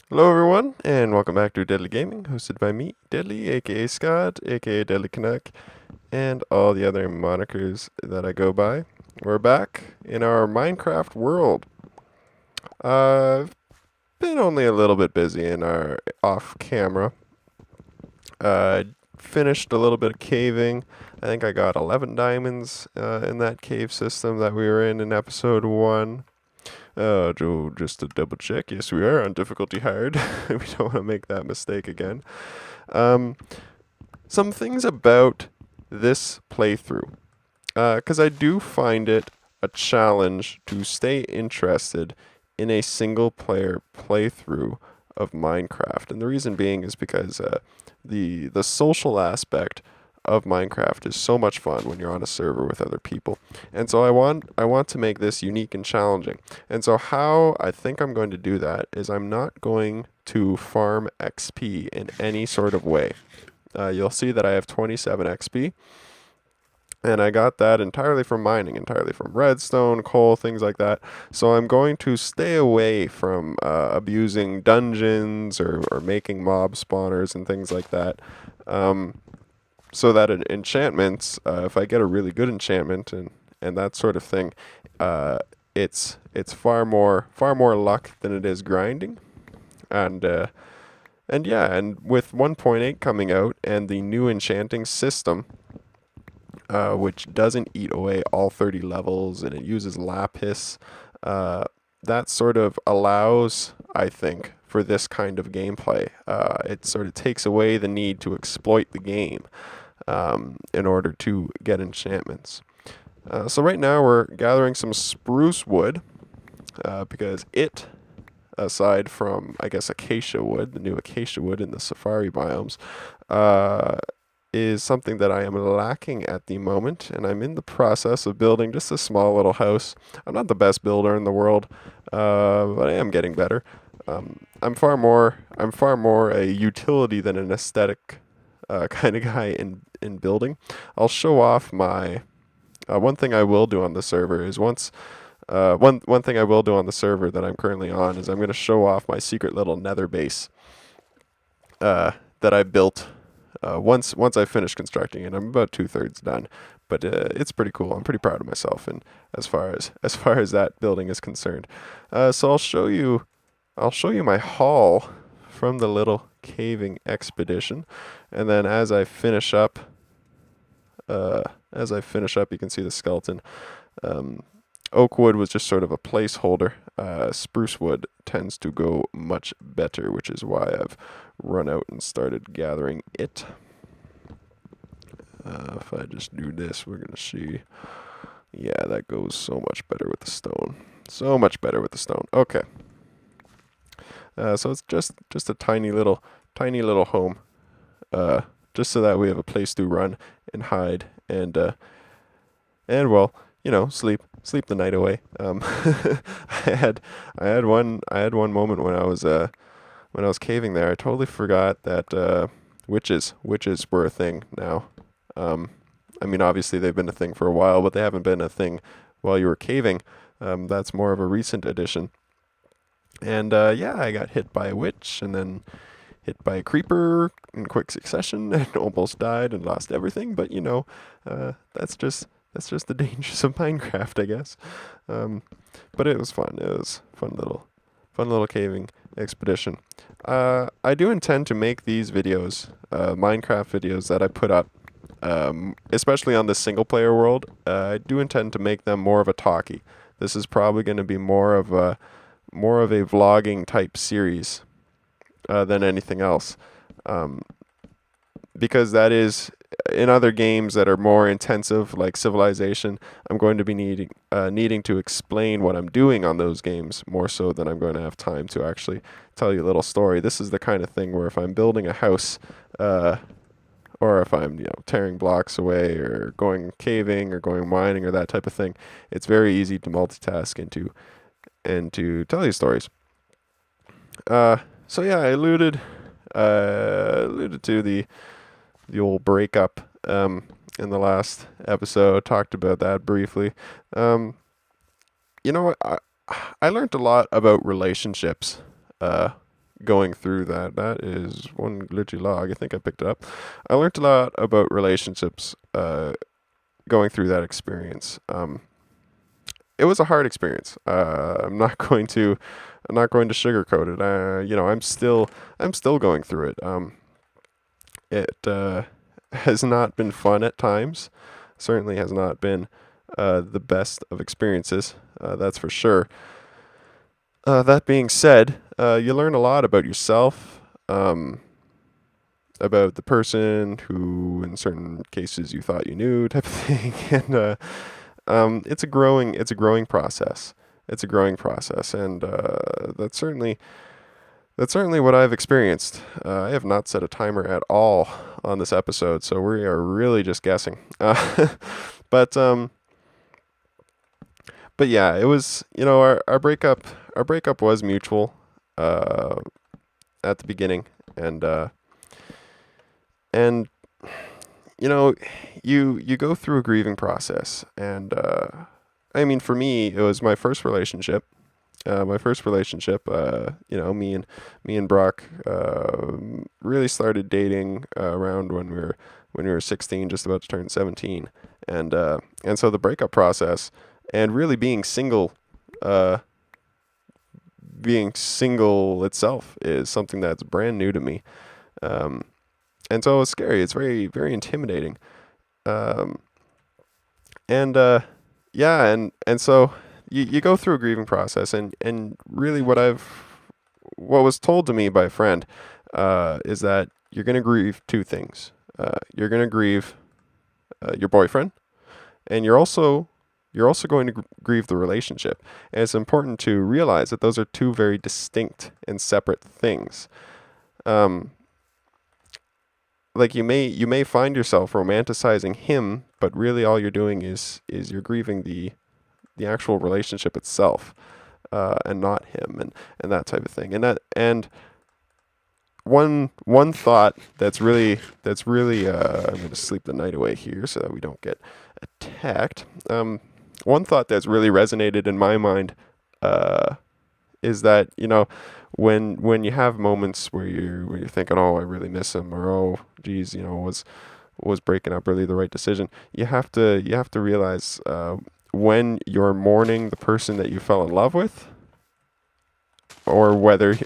Hello, everyone, and welcome back to Deadly Gaming, hosted by me, Deadly, aka Scott, aka Deadly Canuck, and all the other monikers that I go by. We're back in our Minecraft world. I've been only a little bit busy in our off camera. Finished a little bit of caving. I think I got 11 diamonds in that cave system that we were in episode 1. Joe, just to double check, yes, we are on difficulty hard. We don't want to make that mistake again. Um, some things about this playthrough, because I do find it a challenge to stay interested in a single player playthrough of Minecraft, and the reason being is because the social aspect of Minecraft is so much fun when you're on a server with other people. And so I want to make this unique and challenging. And so how I think I'm going to do that is I'm not going to farm XP in any sort of way. You'll see that I have 27 XP. And I got that entirely from mining, entirely from redstone, coal, things like that. So I'm going to stay away from abusing dungeons or making mob spawners and things like that. So that in enchantments, if I get a really good enchantment and that sort of thing, it's far more luck than it is grinding, and yeah, and with 1.8 coming out and the new enchanting system, which doesn't eat away all 30 levels and it uses lapis, that sort of allows, I think, for this kind of gameplay. It sort of takes away the need to exploit the game in order to get enchantments. So right now we're gathering some spruce wood because aside from, I guess, acacia wood, the new acacia wood in the safari biomes, is something that I am lacking at the moment, and I'm in the process of building just a small little house. I'm not the best builder in the world, but I am getting better. I'm far more a utility than an aesthetic kind of guy in building. I'll show off my one thing I will do on the server is one thing I will do on the server that I'm currently on is I'm going to show off my secret little nether base that I built once I finish constructing it. I'm about 2/3 done, but it's pretty cool. I'm pretty proud of myself, and as far as that building is concerned. So I'll show you my haul from the little caving expedition, and then as I finish up, you can see the skeleton. Oak wood was just sort of a placeholder. Spruce wood tends to go much better, which is why I've run out and started gathering it. If I just do this, we're gonna see. Yeah, that goes so much better with the stone. So much better with the stone. Okay. So it's just a tiny little home, just so that we have a place to run and hide and well, sleep the night away. I had one moment when I was caving there. I totally forgot that witches were a thing now. I mean, obviously they've been a thing for a while, but they haven't been a thing while you were caving. That's more of a recent addition. And yeah, I got hit by a witch and then hit by a creeper in quick succession and almost died and lost everything. But that's just the dangers of Minecraft, I guess. But it was fun. It was fun little caving expedition. I do intend to make these videos, Minecraft videos that I put up, especially on the single player world. I do intend to make them more of a talkie. This is probably going to be more of a vlogging type series than anything else, because that is in other games that are more intensive, like Civilization. I'm going to be needing to explain what I'm doing on those games more so than I'm going to have time to actually tell you a little story. This is the kind of thing where if I'm building a house, or if I'm tearing blocks away or going caving or going mining or that type of thing, it's very easy to multitask and to tell you stories. So yeah, I alluded to the old breakup in the last episode. Talked about that briefly. You know what? I learned a lot about relationships going through that. That is one glitchy log. I think I picked it up. I learned a lot about relationships going through that experience. It was a hard experience. I'm not going to sugarcoat it. I'm still going through it. It has not been fun at times. Certainly has not been the best of experiences. That's for sure. That being said, you learn a lot about yourself, about the person who, in certain cases, you thought you knew, type of thing, and it's a growing process. It's a growing process, and that's certainly what I've experienced. I have not set a timer at all on this episode, so we are really just guessing. But but yeah, it was, our breakup was mutual at the beginning, and and you know you go through a grieving process, and I mean, for me, it was my first relationship. Me and Brock really started dating around when we were 16, just about to turn 17, and so the breakup process and really uh, being single itself is something that's brand new to me, um, and so it's scary. It's very very intimidating, um, and yeah, and so you go through a grieving process, and really what was told to me by a friend is that you're going to grieve two things. You're going to grieve your boyfriend, and you're also going to grieve the relationship. And it's important to realize that those are two very distinct and separate things. Um, like you may find yourself romanticizing him, but really all you're doing is you're grieving the actual relationship itself, and not him, and that type of thing. And one thought that's really I'm going to sleep the night away here so that we don't get attacked. One thought that's really resonated in my mind is that, when you have moments where you're thinking, oh, I really miss him, or oh geez, was breaking up really the right decision, you have to realize when you're mourning the person that you fell in love with, or whether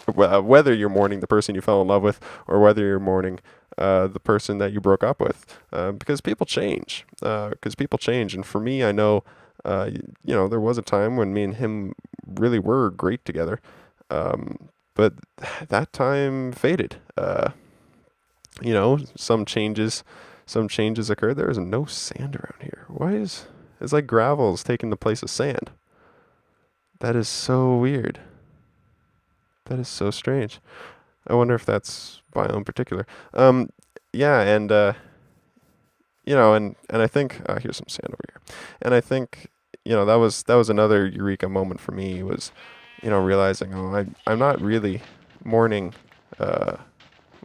you're mourning the person you fell in love with, or whether you're mourning the person that you broke up with, because people change. And for me, I know, there was a time when me and him really were great together, but that time faded. Some changes occurred. There is no sand around here. It's like gravel's taking the place of sand? That is so weird. That is so strange. I wonder if that's biome particular. Yeah, and I think here's some sand over here, and I think that was another eureka moment for me, was realizing, oh, I'm not really mourning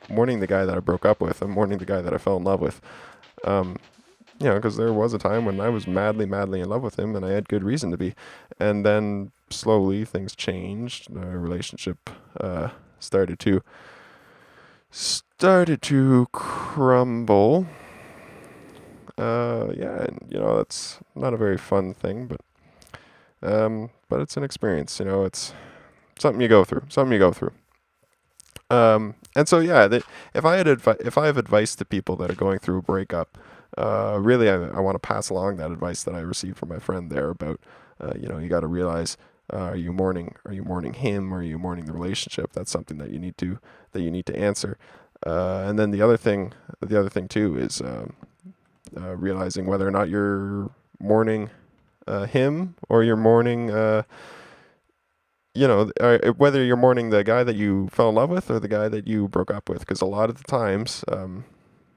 mourning the guy that I broke up with. I'm mourning the guy that I fell in love with. Because there was a time when I was madly, madly in love with him, and I had good reason to be. And then slowly things changed. The relationship started to crumble. Yeah, and that's not a very fun thing, but it's an experience. It's something you go through. And so yeah, if I have advice to people that are going through a breakup, really I want to pass along that advice that I received from my friend there about, you got to realize, are you mourning him, or are you mourning the relationship? That's something that you need to answer. And then the other thing too is realizing whether or not you're mourning him, or you're mourning whether you're mourning the guy that you fell in love with, or the guy that you broke up with. Because a lot of the times, and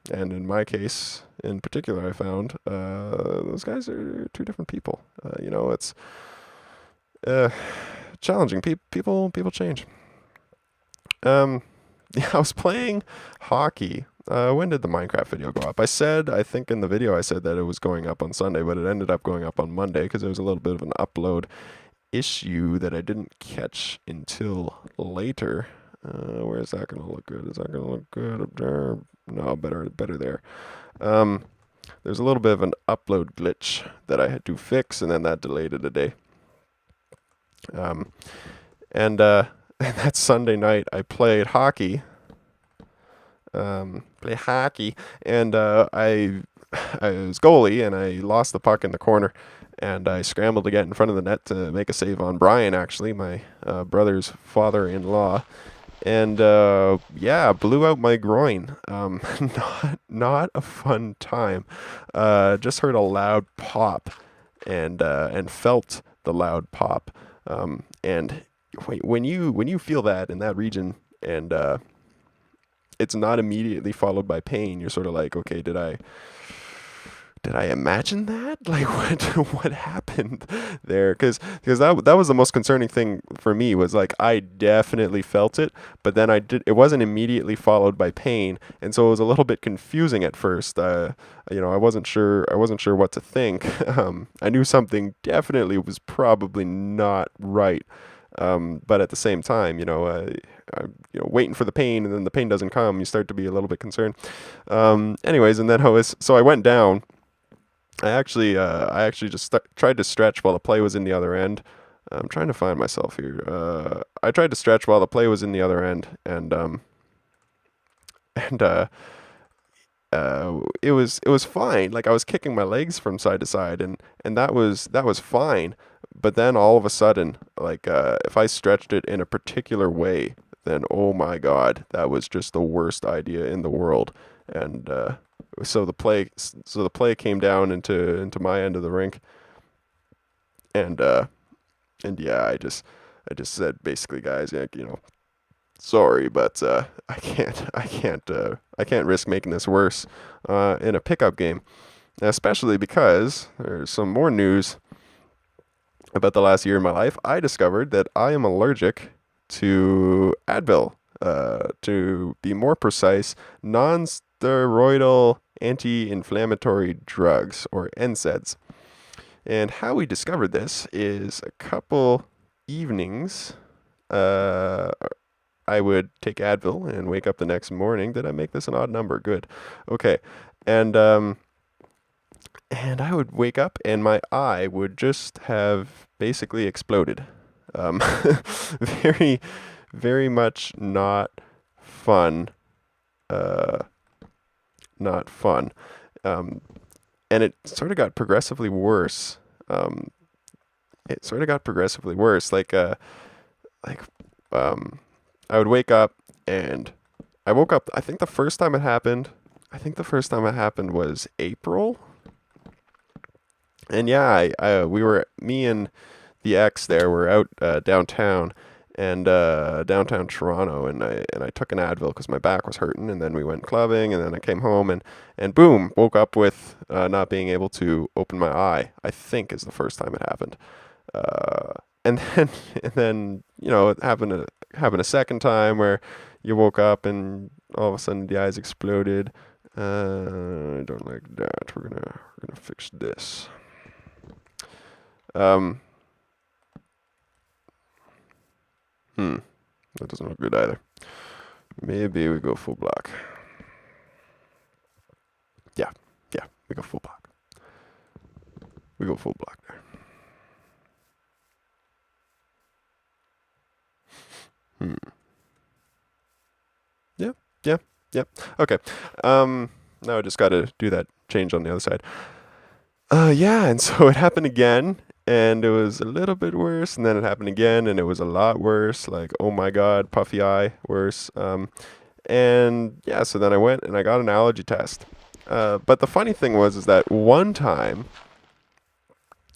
in my case in particular, I found those guys are two different people. It's challenging. People change. Yeah, I was playing hockey. When did the Minecraft video go up? I think in the video I said that it was going up on Sunday, but it ended up going up on Monday because there was a little bit of an upload issue that I didn't catch until later. Where is that going to look good? Is that going to look good up there? No, better there. There's a little bit of an upload glitch that I had to fix, and then that delayed it a day. And that Sunday night, I played hockey. And I was goalie, and I lost the puck in the corner, and I scrambled to get in front of the net to make a save on Brian, actually, my brother's father-in-law. And yeah, blew out my groin. Not a fun time. Just heard a loud pop, and felt the loud pop. And when you feel that in that region, and it's not immediately followed by pain, you're sort of like, okay, did I imagine that? Like, what happened there? Because that was the most concerning thing for me, was like, I definitely felt it, but then it wasn't immediately followed by pain, and so it was a little bit confusing at first. I wasn't sure what to think. I knew something definitely was probably not right. But at the same time, waiting for the pain, and then the pain doesn't come, you start to be a little bit concerned. Anyways, and then I went down. I actually just tried to stretch while the play was in the other end. I'm trying to find myself here. I tried to stretch while the play was in the other end, and it was fine. Like, I was kicking my legs from side to side, and that was fine. But then all of a sudden, like, if I stretched it in a particular way, then oh my God, that was just the worst idea in the world. And so the play came down into my end of the rink, and yeah, I just said, basically, guys, sorry, but I can't risk making this worse in a pickup game, especially because there's some more news about the last year of my life. I discovered that I am allergic to Advil. To be more precise, non-steroidal anti-inflammatory drugs, or NSAIDs. And how we discovered this is a couple evenings. I would take Advil and wake up the next morning. Did I make this an odd number? Good. Okay. And I would wake up and my eye would just have basically exploded. Very, very much not fun. Not fun. And it sort of got progressively worse. I would wake up, and I woke up, I think the first time it happened was April. And yeah, me and the ex there were out downtown, and downtown Toronto, and I took an Advil because my back was hurting, and then we went clubbing, and then I came home, and boom, woke up with not being able to open my eye, I think is the first time it happened. And then it happened a second time where you woke up and all of a sudden the eyes exploded. I don't like that. We're gonna fix this. That doesn't look good either. Maybe we go full block. Yeah, we go full block. We go full block there. Yep. Okay. Now I just got to do that change on the other side. Yeah, and so it happened again, and it was a little bit worse, and then it happened again, and it was a lot worse. Like, oh my God, puffy eye, worse. And yeah, so then I went and I got an allergy test. But the funny thing was that one time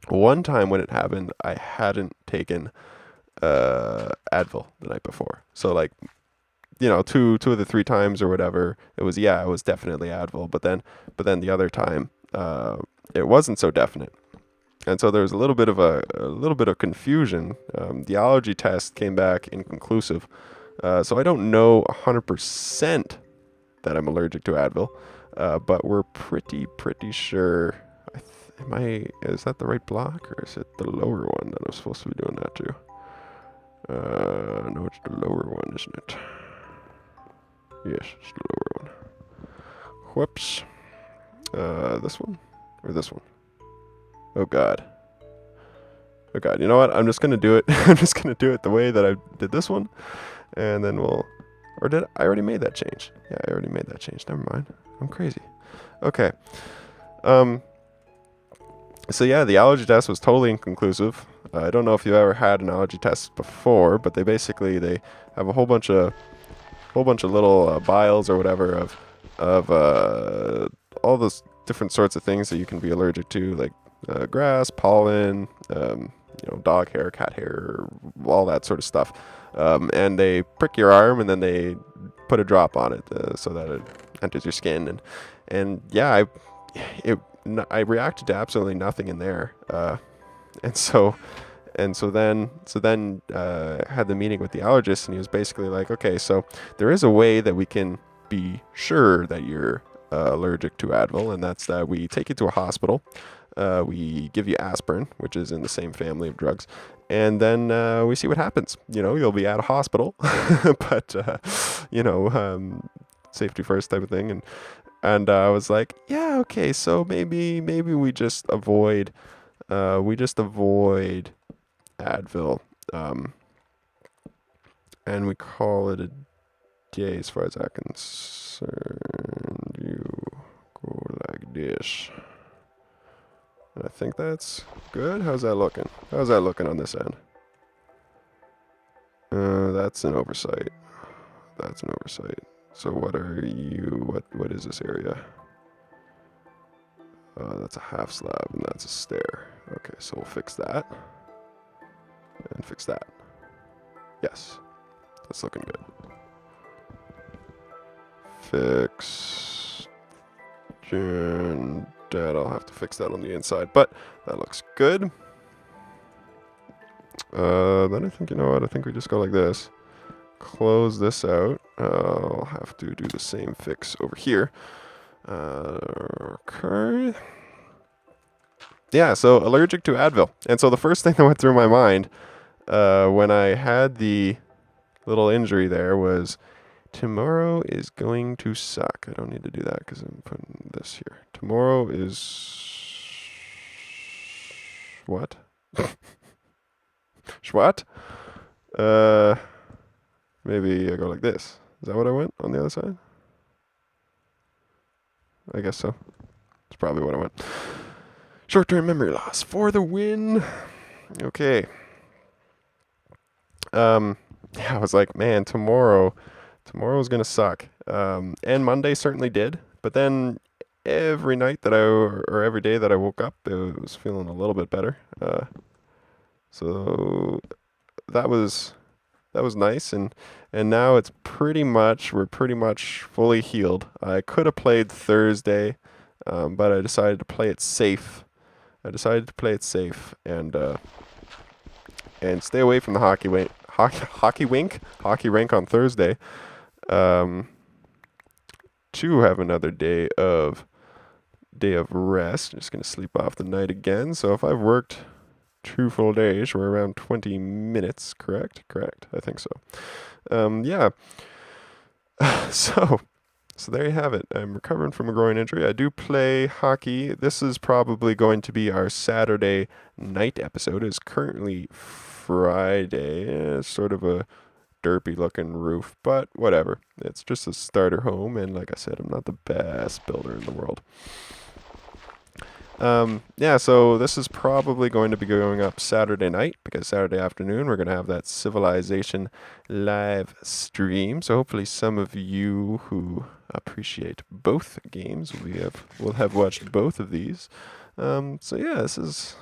when it happened, I hadn't taken Advil the night before. So, like, two of the three times or whatever, it was definitely Advil. But then the other time, it wasn't so definite, and so there was a little bit of confusion. The allergy test came back inconclusive, so I don't know 100% that I'm allergic to Advil, but we're pretty sure. Is that the right block, or is it the lower one that I'm supposed to be doing that to? No, it's the lower one, isn't it? Yes, it's the lower one. Whoops. This one? Or this one? Oh god. Oh god, you know what? I'm just gonna do it. I'm just gonna do it the way that I did this one. And then we'll... Or did I already made that change? Yeah, I already made that change. Never mind. I'm crazy. Okay. So yeah, the allergy test was totally inconclusive. I don't know if you've ever had an allergy test before, but they have a whole bunch of little vials or whatever of all those different sorts of things that you can be allergic to, like grass, pollen, dog hair, cat hair, all that sort of stuff. And they prick your arm, and then they put a drop on it so that it enters your skin. And yeah, I reacted to absolutely nothing in there. And so then had the meeting with the allergist, and he was basically like, okay, so there is a way that we can be sure that you're allergic to Advil, and that's that we take you to a hospital. We give you aspirin, which is in the same family of drugs, and then we see what happens. You'll be at a hospital, but safety first type of thing. And I was like, yeah, okay, so maybe we just avoid Advil, and we call it a day as far as I'm concerned. You go like this. And I think that's good. How's that looking? How's that looking on this end? That's an oversight. That's an oversight. So what are you, what is this area? That's a half slab, and that's a stair. Okay, so we'll fix that. And fix that. Yes. That's looking good. Fix. And that, I'll have to fix that on the inside, but that looks good. Then I think, you know what, I think we just go like this. Close this out. I'll have to do the same fix over here. Okay. Yeah, so allergic to Advil. And so the first thing that went through my mind when I had the little injury there was, tomorrow is going to suck. I don't need to do that because I'm putting this here. Tomorrow is... What? What? Maybe I go like this. Is that what I went on the other side? I guess so. That's probably what I went. Short-term memory loss for the win. Okay. Yeah, I was like, man, tomorrow's gonna suck. And Monday certainly did. But then every night or every day that I woke up, it was feeling a little bit better. So that was nice, and now we're pretty much fully healed. I could have played Thursday, but I decided to play it safe. And stay away from the hockey rink on Thursday. To have another day of rest. I'm just gonna sleep off the night again. So if I've worked 2 full days, we're around 20 minutes, correct? Correct, I think so. Yeah. So there you have it. I'm recovering from a groin injury. I do play hockey. This is probably going to be our Saturday night episode. It's currently Friday. It's sort of a derpy looking roof, but whatever. It's just a starter home, and like I said, I'm not the best builder in the world. Yeah, so this is probably going to be going up Saturday night, because Saturday afternoon we're going to have that Civilization live stream. So hopefully some of you who appreciate both games will have watched both of these. So yeah, this is...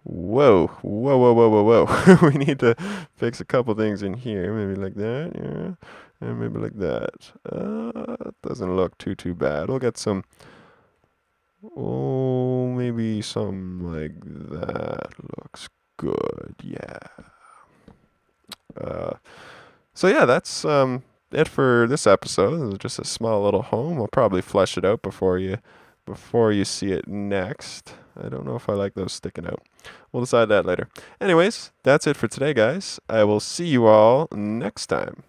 Whoa. We need to fix a couple things in here. Maybe like that, yeah. And maybe like that. Doesn't look too bad. We'll get some... Oh, maybe something like that looks good. Yeah. So yeah, that's it for this episode. This is just a small little home. I'll probably flesh it out before you see it next. I don't know if I like those sticking out. We'll decide that later. Anyways, that's it for today, guys. I will see you all next time.